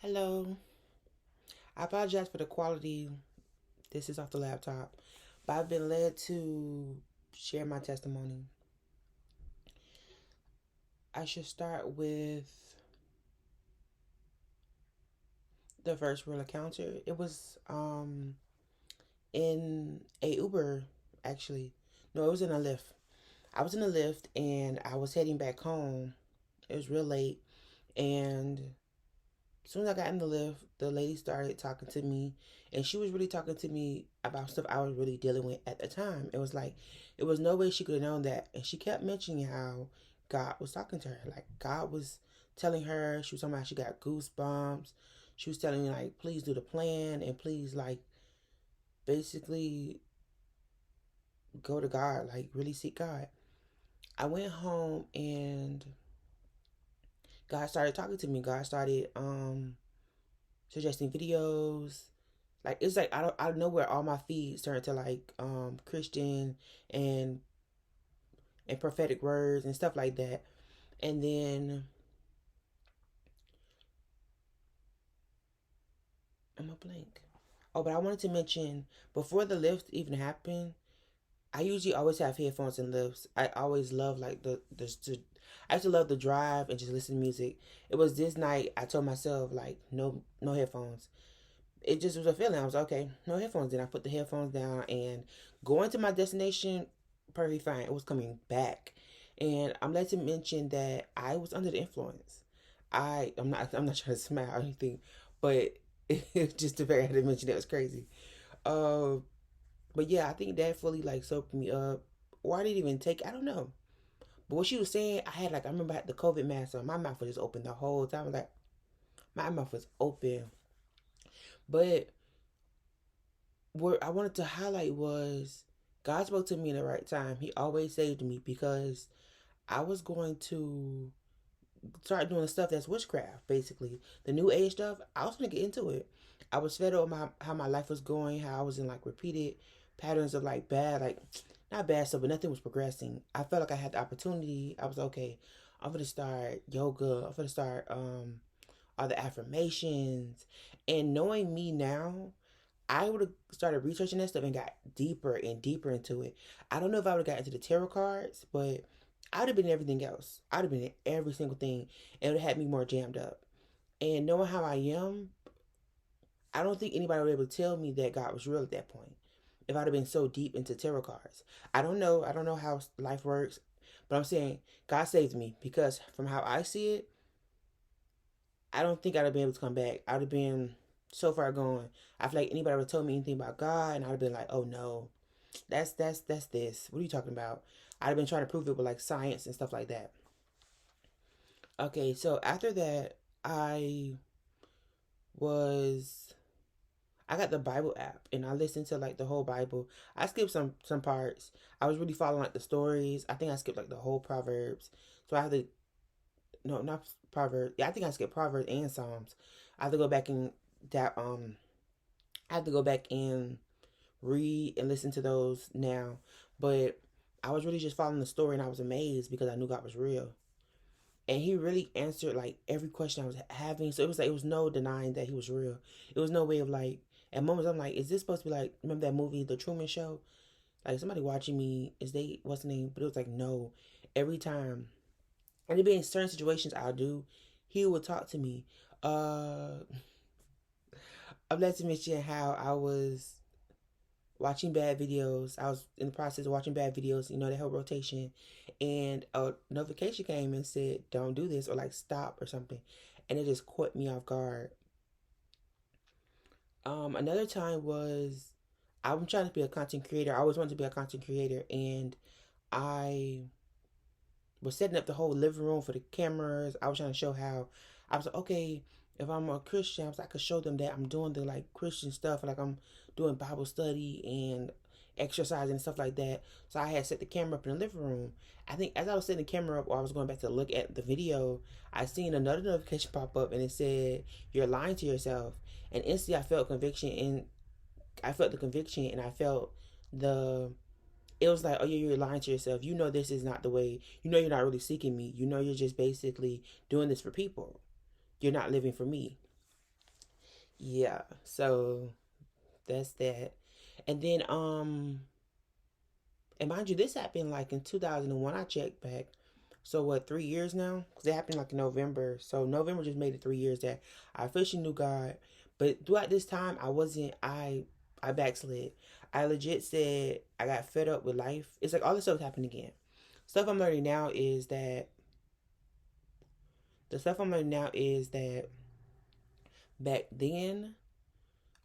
Hello. I apologize for the quality. This is off the laptop. But I've been led to share my testimony. I should start with the first real encounter. It was in a Uber actually. No, it was in a Lyft. I was in a Lyft and I was heading back home. It was real late and as soon as I got in the Lyft, the lady started talking to me, and she was really talking to me about stuff I was really dealing with at the time. It was like, it was no way she could have known that. And she kept mentioning how God was talking to her. Like, God was telling her, she was talking about she got goosebumps. She was telling me, like, please do the plan, and please, like, basically go to God, like, really seek God. I went home, and God started talking to me. God started, suggesting videos. Like it's like I don't know where all my feeds turn to like Christian and and prophetic words and stuff like that. And then I'm a blank. Oh, but I wanted to mention before the lift even happened, I usually always have headphones in lifts. I always love like the I used to love the drive and just listen to music. It was this night I told myself like no headphones. It just was a feeling. I was okay, no headphones. Then I put the headphones down and going to my destination perfectly fine. It was coming back, and I'm glad to mention that I was under the influence. I'm not trying to smile or anything, but just the very I didn't mention that was crazy. Uh, but yeah, I think that fully like soaked me up, or I didn't even take. I don't know. But what she was saying, I remember I had the COVID mask on. My mouth was just open the whole time. I was like my mouth was open, but what I wanted to highlight was God spoke to me in the right time. He always saved me because I was going to start doing the stuff that's witchcraft, basically. The new age stuff, I was gonna get into it. I was fed up with how my life was going, how I was in like repeated patterns of like bad, like not bad stuff, but nothing was progressing. I felt like I had the opportunity. I was okay. I'm gonna start yoga. I'm gonna start all the affirmations. And knowing me now, I would have started researching that stuff and got deeper and deeper into it. I don't know if I would have got into the tarot cards, but I would have been in everything else. I'd have been in every single thing. And it would have had me more jammed up. And knowing how I am, I don't think anybody would be able to tell me that God was real at that point. If I'd have been so deep into tarot cards. I don't know. I don't know how life works. But I'm saying God saved me because from how I see it, I don't think I'd have been able to come back. I'd have been so far gone. I feel like anybody would have told me anything about God, and I'd have been like, "Oh no, that's this. What are you talking about?" I'd have been trying to prove it with like science and stuff like that. Okay, so after that, was I got the Bible app and I listened to like the whole Bible. I skipped some parts. I was really following like the stories. I think I skipped like the whole Proverbs. So I have to no not Proverbs. Yeah, I think I skipped Proverbs and Psalms. I have to go back and that I have to go back and read and listen to those now. But I was really just following the story and I was amazed because I knew God was real. And he really answered like every question I was having. So it was like it was no denying that he was real. It was no way of like at moments I'm like, is this supposed to be like remember that movie, The Truman Show? Like somebody watching me, is they what's the name? But it was like no. Every time. And it be in certain situations I'll do, he would talk to me. Uh I'm glad to mention how I was watching bad videos. I was in the process of watching bad videos, the whole rotation. And a notification came and said, don't do this or like stop or something. And it just caught me off guard. Another time was I'm trying to be a content creator. I always wanted to be a content creator and I was setting up the whole living room for the cameras. I was trying to show how I was like, okay, if I'm a Christian, I could show them that I'm doing the like Christian stuff, like I'm doing Bible study and exercising and stuff like that. So I had set the camera up in the living room. I think as I was setting the camera up, or I was going back to look at the video, I seen another notification pop up and it said, "You're lying to yourself." And instantly, I felt the conviction, and I felt the it was like, oh yeah, you're lying to yourself. You know this is not the way. You know you're not really seeking me. You know you're just basically doing this for people. You're not living for me. Yeah. So that's that. And then and mind you, this happened like in 2001. I checked back. So what, 3 years now? Because it happened like in November. So November just made it 3 years that I officially knew God. But throughout this time, I wasn't. I backslid. I legit said I got fed up with life. It's like all this stuff happened again. Stuff I'm learning now is that the stuff I'm learning now is that back then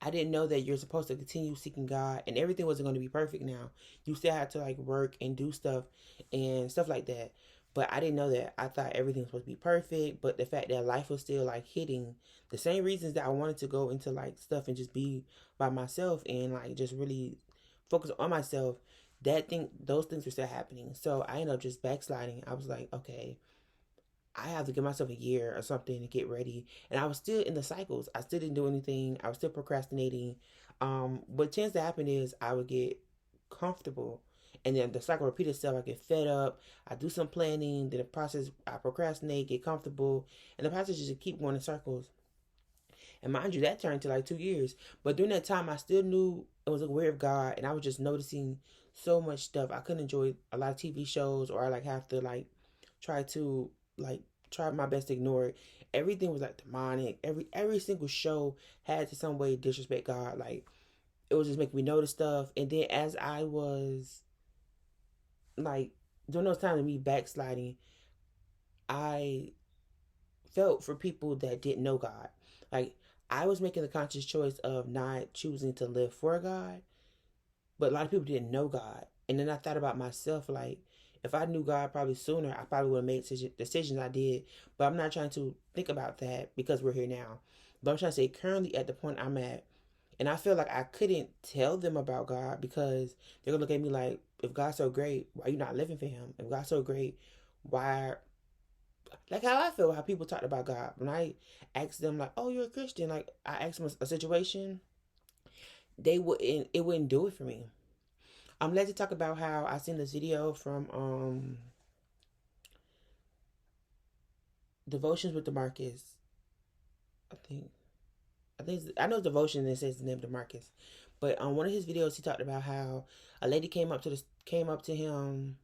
I didn't know that you're supposed to continue seeking God and everything wasn't going to be perfect now. You still had to like work and do stuff and stuff like that. But I didn't know that. I thought everything was supposed to be perfect, but the fact that life was still like hitting the same reasons that I wanted to go into like stuff and just be by myself and like just really focus on myself, those things were still happening. So I ended up just backsliding. I was like, okay, I have to give myself a year or something to get ready. And I was still in the cycles. I still didn't do anything. I was still procrastinating. What tends to happen is I would get comfortable and then the cycle repeat itself. I get fed up. I do some planning. Then the process, I procrastinate, get comfortable. And the process just keep going in circles. And mind you, that turned to like 2 years. But during that time, I still knew it was aware of God. And I was just noticing so much stuff. I couldn't enjoy a lot of TV shows or I like have to like try to like try my best to ignore it. Everything was like demonic. Every single show had to some way disrespect God. Like it was just making me notice stuff. And then as I was like during those times of me backsliding, I felt for people that didn't know God. Like I was making the conscious choice of not choosing to live for God, but a lot of people didn't know God. And then I thought about myself, like, if I knew God probably sooner, I probably would have made decisions I did. But I'm not trying to think about that because we're here now. But I'm trying to say, currently at the point I'm at, and I feel like I couldn't tell them about God because they're gonna look at me like, if God's so great, why are you not living for Him? If God's so great, why? Like how I feel, how people talk about God. When I ask them, like, "Oh, you're a Christian," like I ask them a situation, they wouldn't. It wouldn't do it for me. I'm led to talk about how I seen this video from Devotions with Demarcus. I think I know Devotion that says the name Demarcus, but on one of his videos he talked about how a lady came up to him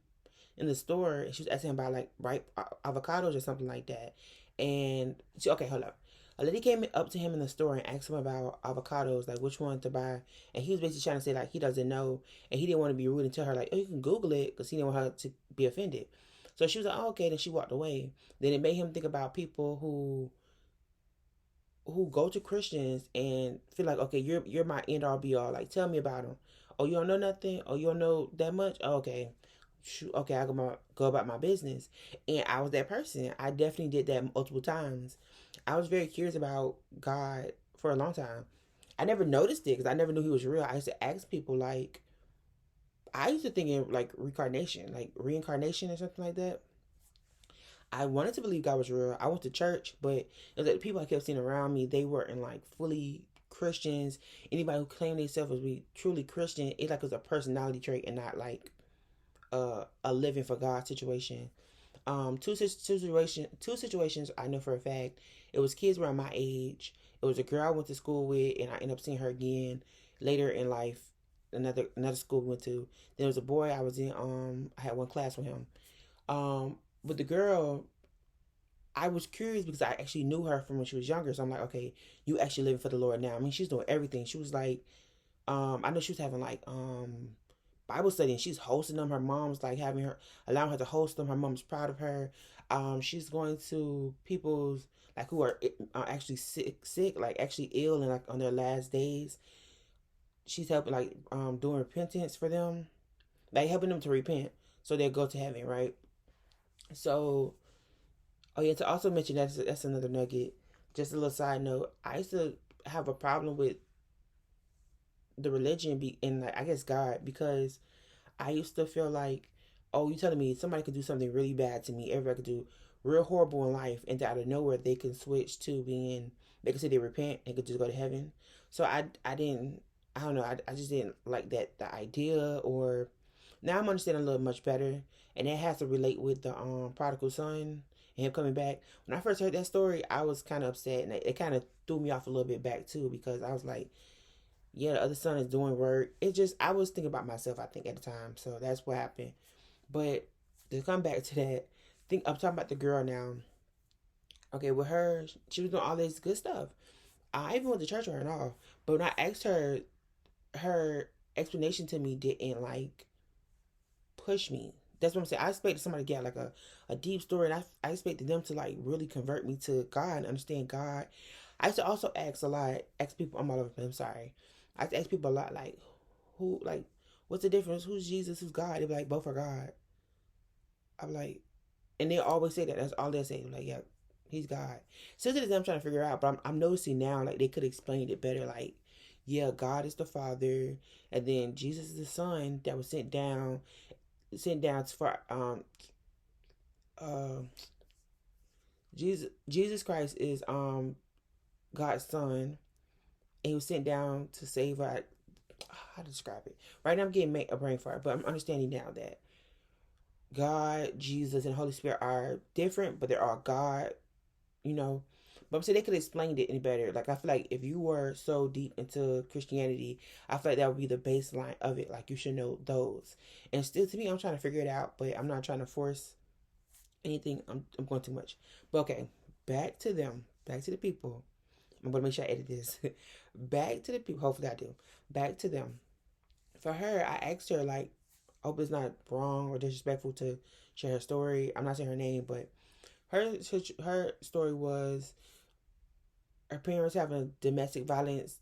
in the store and she was asking him about like ripe avocados or something like that, and okay, hold up. A lady came up to him in the store and asked him about avocados, like which one to buy, and he was basically trying to say like he doesn't know, and he didn't want to be rude and tell her like, oh, you can Google it because he didn't want her to be offended. So she was like, oh, okay. Then she walked away. Then it made him think about people who go to Christians and feel like, okay, you're my end all be all. Like, tell me about them. Oh, you don't know nothing. Oh, you don't know that much. Oh, okay, shoot, okay, go about my business. And I was that person. I definitely did that multiple times. I was very curious about God for a long time. I never noticed it because I never knew He was real. I used to ask people like, I used to think in like reincarnation, or something like that. I wanted to believe God was real. I went to church, but it was like the people I kept seeing around me, they weren't like fully Christians. Anybody who claimed themselves as be truly Christian, it like was a personality trait and not like a living for God situation. Two situations I know for a fact. It was kids around my age. It was a girl I went to school with, and I ended up seeing her again later in life. Another school we went to. Then there was a boy I was in. I had one class with him. With the girl, I was curious because I actually knew her from when she was younger. So I'm like, okay, you actually living for the Lord now. I mean, she's doing everything. She was like, I know she was having like Bible study and she's hosting them. Her mom's like having her allowing her to host them. Her mom's proud of her. She's going to people's like who are actually sick, like actually ill and like on their last days. She's helping like doing repentance for them, like helping them to repent so they'll go to heaven, right? So, oh yeah, to also mention that's another nugget. Just a little side note. I used to have a problem with the religion and like I guess God because I used to feel like, oh, you telling me somebody could do something really bad to me, everybody could do real horrible in life, and out of nowhere they can switch to being, they can say they repent and could just go to heaven. So I didn't, I don't know, I just didn't like that the idea. Or now I'm understanding a little much better, and that has to relate with the prodigal son and him coming back. When I first heard that story, I was kind of upset, and it kind of threw me off a little bit back too, because I was like, yeah, the other son is doing work. It just, I was thinking about myself, I think, at the time, so that's what happened. But to come back to that, think I'm talking about the girl now. Okay, with her, she was doing all this good stuff. I even went to church with her and all, but when I asked her, her explanation to me didn't like push me. That's what I'm saying. I expected somebody to get like a deep story, and I expected them to like really convert me to God and understand God. I used to also ask a lot, ask people, I'm all over, I'm sorry. I used to ask people a lot, like, who, like, what's the difference? Who's Jesus? Who's God? They'd be like, both are God. I'm like, and they always say that. That's all they say. Like, yeah, he's God. So this I'm trying to figure out, but I'm noticing now, like, they could explain it better. Like, yeah, God is the Father, and then Jesus is the Son that was sent down for uh Jesus Christ is God's son, and he was sent down to save our, how to describe it. Right now I'm getting a brain fart, but I'm understanding now that God, Jesus, and Holy Spirit are different, but they're all God, you know. But I'm saying they could have explained it any better. Like, I feel like if you were so deep into Christianity, I feel like that would be the baseline of it. Like, you should know those. And still, to me, I'm trying to figure it out, but I'm not trying to force anything. I'm going too much. But okay, back to them. Back to the people. I'm going to make sure I edit this. Back to the people. Hopefully I do. Back to them. For her, I asked her, like, I hope it's not wrong or disrespectful to share her story. I'm not saying her name, but her story was her parents having a domestic violence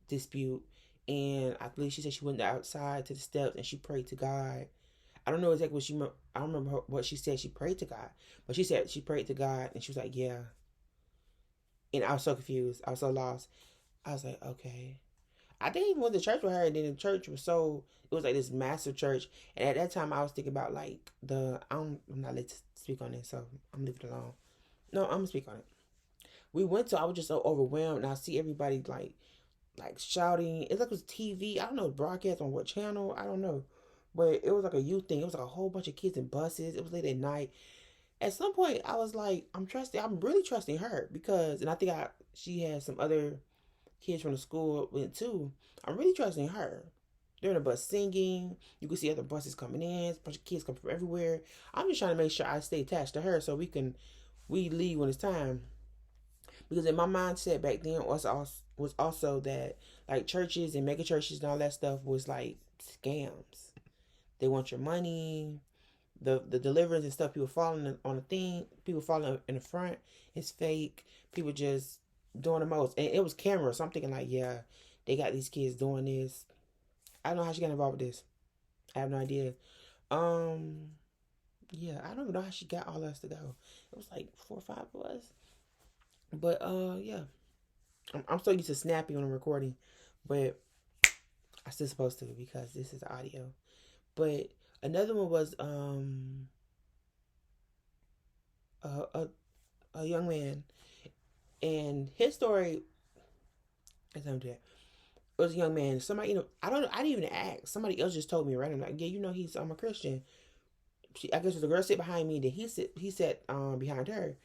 dispute, and I believe she said she went outside to the steps and she prayed to God. I don't know exactly what she. I don't remember what she said. She prayed to God, but she said she prayed to God, and she was like, "Yeah." And I was so confused. I was so lost. I was like, "Okay." I didn't even went to church with her, and then the church was so. It was like this massive church, and at that time I was thinking about like the. I'm not let to speak on it, so I'm leaving it alone. No, I'm gonna speak on it. We went to. I was just so overwhelmed, and I see everybody like shouting. It like it was TV. I don't know, broadcast on what channel. I don't know, but it was like a youth thing. It was like a whole bunch of kids in buses. It was late at night. At some point, I was like, I'm trusting. I'm really trusting her because, and I think she had some other kids from the school went too. I'm really trusting her. They're in the bus singing. You can see other buses coming in. A bunch of kids come from everywhere. I'm just trying to make sure I stay attached to her so we leave when it's time. Because in my mindset back then was also that like churches and mega churches and all that stuff was like scams. They want your money. The deliverance and stuff, people falling on the thing, people falling in the front, it's fake. People just doing the most, and it was camera. So I'm thinking like, yeah, they got these kids doing this. I don't know how she got involved with this. I have no idea. Um, yeah, I don't even know how she got all us to go. It was like 4 or 5 of us. But yeah, I'm so used to snapping on a recording, but I still supposed to because this is audio. But another one was a, a, a young man, and his story is I'm dead. It was a young man. Somebody, I don't know. I didn't even ask. Somebody else just told me right. I'm like, yeah, I'm a Christian. I guess the girl sit behind me. Then he sat behind her.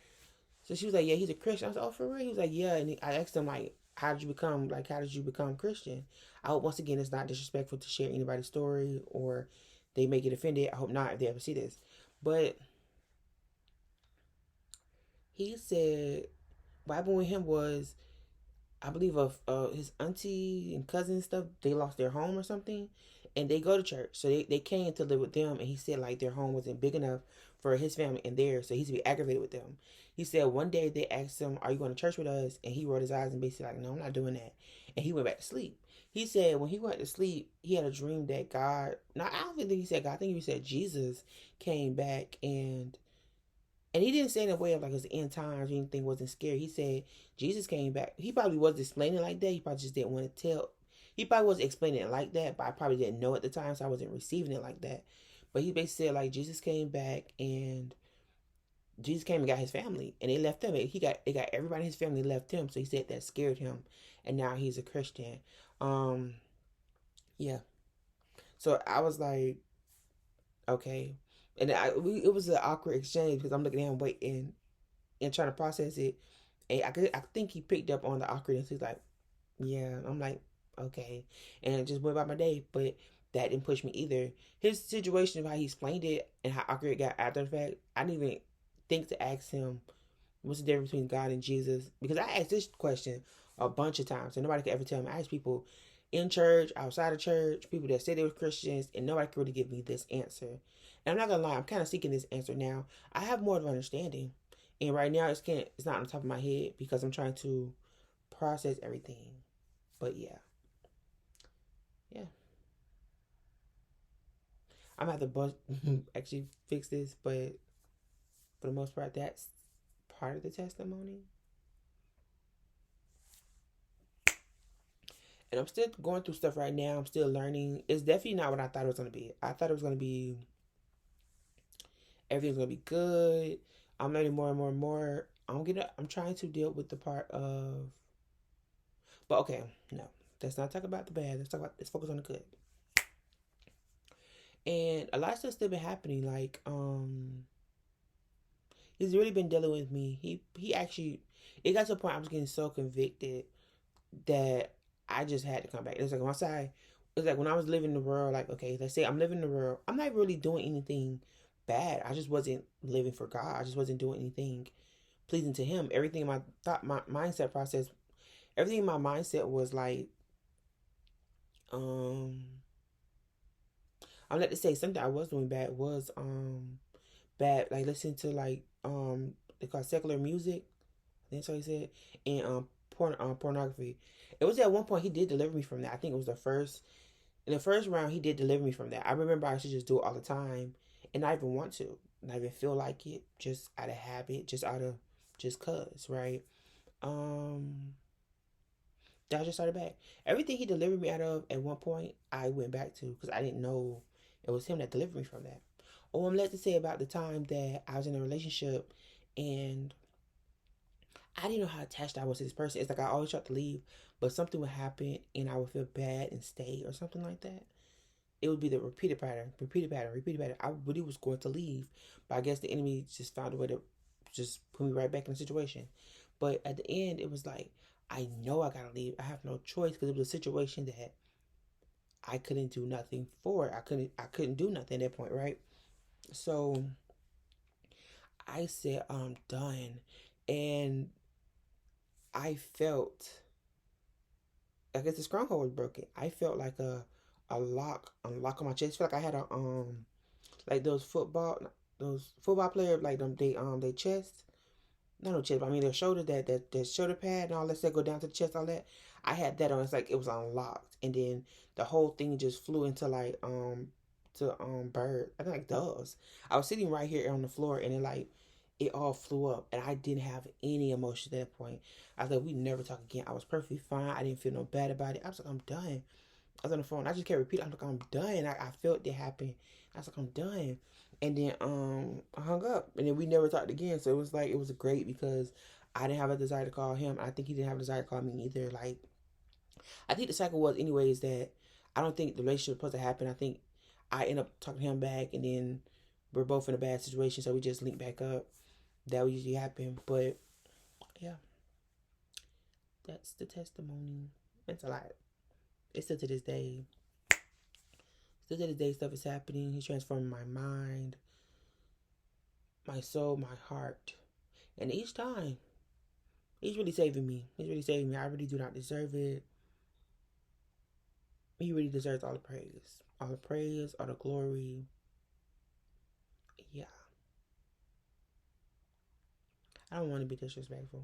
So she was like, yeah, he's a Christian. I was like, oh, for real? He was like, yeah. And I asked him like, how did you become Christian? I hope once again it's not disrespectful to share anybody's story or they may get offended. I hope not if they ever see this. But he said what happened with him was, I believe of his auntie and cousin and stuff, they lost their home or something, and they go to church. So they came to live with them, and he said like their home wasn't big enough for his family and theirs, so he's to be aggravated with them. He said one day they asked him, "Are you going to church with us?" And he rolled his eyes and basically like, "No, I'm not doing that." And he went back to sleep. He said when he went to sleep, he had a dream that God. Now I don't think he said God. I think he said Jesus came back and he didn't say it in a way of like it's the end times or anything wasn't scary. He said Jesus came back. He probably wasn't explaining it like that. He probably just didn't want to tell. He probably wasn't explaining it like that, but I probably didn't know at the time, so I wasn't receiving it like that. But he basically said like Jesus came back and Jesus came and got his family and they left him. They got everybody in his family left him. So he said that scared him, and now he's a Christian. Um, yeah. So I was like, okay, and it was an awkward exchange because I'm looking at him waiting. and trying to process it. And I think he picked up on the awkwardness. He's like, yeah. I'm like, okay. And I just went about my day. But that didn't push me either. His situation, how he explained it and how awkward it got after the fact, I didn't even think to ask him what's the difference between God and Jesus. Because I asked this question a bunch of times and nobody could ever tell me. I asked people in church, outside of church, people that said they were Christians, and nobody could really give me this answer. And I'm not gonna lie, I'm kind of seeking this answer now. I have more of an understanding, and right now it's not on the top of my head because I'm trying to process everything. But yeah, yeah, I'm gonna have to actually fix this, but for the most part, that's part of the testimony. And I'm still going through stuff right now. I'm still learning. It's definitely not what I thought it was gonna be. I thought it was gonna be everything's gonna be good. I'm learning more and more and more. I'm trying to deal with the part of, but okay, no. Let's not talk about the bad. Let's focus on the good. And a lot of stuff still been happening. Like, he's really been dealing with me. He actually, it got to a point I was getting so convicted that I just had to come back. It was like once it's like when I was living in the world, like, okay, let's say I'm living in the world, I'm not really doing anything bad. I just wasn't living for God. I just wasn't doing anything pleasing to Him. Everything in my thought, my mindset process, everything in my mindset was like, um, I'm let to say something I was doing bad was bad, like listening to like they call it secular music. That's what he said. And pornography. It was at one point he did deliver me from that. I think it was the first in the first round he did deliver me from that. I remember I should just do it all the time and not even want to. Not even feel like it. Just out of habit. Just out of just cause, right? Um I just started back. Everything he delivered me out of at one point I went back to because I didn't know it was him that delivered me from that. Or I'm led to say about the time that I was in a relationship and I didn't know how attached I was to this person. It's like I always tried to leave, but something would happen and I would feel bad and stay or something like that. It would be the repeated pattern, repeated pattern, repeated pattern. I really was going to leave, but I guess the enemy just found a way to just put me right back in the situation. But at the end, it was like, I know I gotta leave. I have no choice because it was a situation that I couldn't do nothing for. I couldn't do nothing at that point, right? So I said, I'm done. And I felt I guess the stronghold was broken. I felt like a lock on my chest. I felt like I had a like those football players like them they chest, no chest, but I mean their shoulder, that shoulder pad and all that go down to the chest, all that. I had that on. It's like it was unlocked, and then the whole thing just flew into like to bird. I think like doves. I was sitting right here on the floor, and it all flew up, and I didn't have any emotion at that point. I was like, we never talk again. I was perfectly fine. I didn't feel no bad about it. I was like, I'm done. I was on the phone. I just kept repeating. I'm like, I'm done. I felt it happen. I was like, I'm done. And then I hung up, and then we never talked again. So it was like it was great because I didn't have a desire to call him. I think he didn't have a desire to call me either. Like I think the cycle was anyways that I don't think the relationship was supposed to happen. I think I end up talking to him back, and then we're both in a bad situation, so we just link back up. That would usually happen, but yeah, that's the testimony. It's a lot. It's still to this day. Still to this day, stuff is happening. He's transforming my mind, my soul, my heart, and each time, he's really saving me. He's really saving me. I really do not deserve it. He really deserves all the praise, all the glory. Yeah, I don't want to be disrespectful.